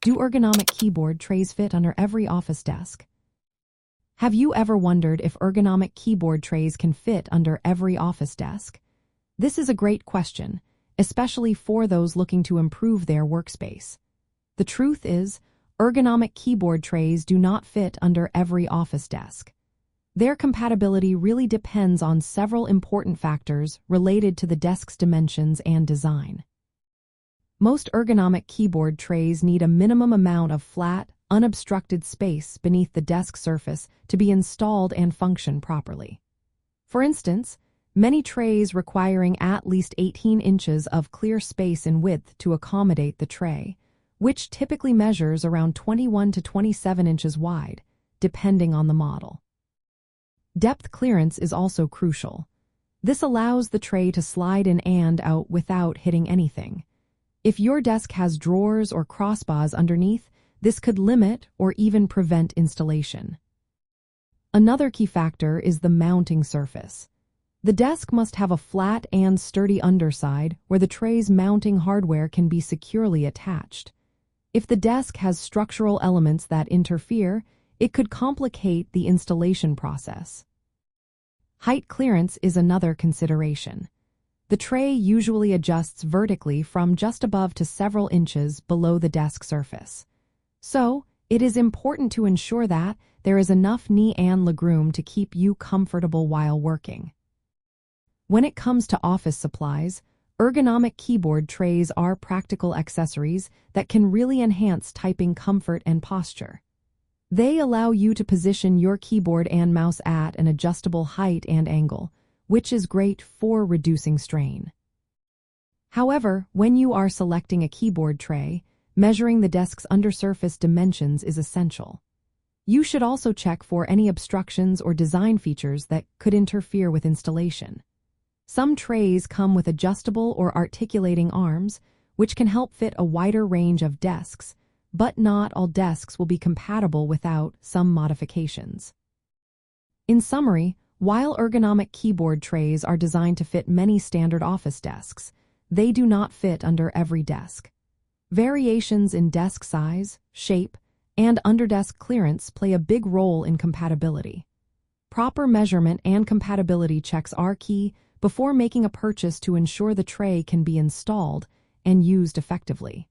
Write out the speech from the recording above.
Do ergonomic keyboard trays fit under every office desk? Have you ever wondered if ergonomic keyboard trays can fit under every office desk? This is a great question, especially for those looking to improve their workspace. The truth is, ergonomic keyboard trays do not fit under every office desk. Their compatibility really depends on several important factors related to the desk's dimensions and design. Most ergonomic keyboard trays need a minimum amount of flat, unobstructed space beneath the desk surface to be installed and function properly. For instance, many trays requiring at least 18 inches of clear space in width to accommodate the tray, which typically measures around 21 to 27 inches wide, depending on the model. Depth clearance is also crucial. This allows the tray to slide in and out without hitting anything. If your desk has drawers or crossbars underneath, this could limit or even prevent installation. Another key factor is the mounting surface. The desk must have a flat and sturdy underside where the tray's mounting hardware can be securely attached. If the desk has structural elements that interfere, it could complicate the installation process. Height clearance is another consideration. The tray usually adjusts vertically from just above to several inches below the desk surface. So, it is important to ensure that there is enough knee and legroom to keep you comfortable while working. When it comes to office supplies, ergonomic keyboard trays are practical accessories that can really enhance typing comfort and posture. They allow you to position your keyboard and mouse at an adjustable height and angle, which is great for reducing strain. However, when you are selecting a keyboard tray, measuring the desk's undersurface dimensions is essential. You should also check for any obstructions or design features that could interfere with installation. Some trays come with adjustable or articulating arms, which can help fit a wider range of desks, but not all desks will be compatible without some modifications. In summary, while ergonomic keyboard trays are designed to fit many standard office desks, they do not fit under every desk. Variations in desk size, shape, and underdesk clearance play a big role in compatibility. Proper measurement and compatibility checks are key before making a purchase to ensure the tray can be installed and used effectively.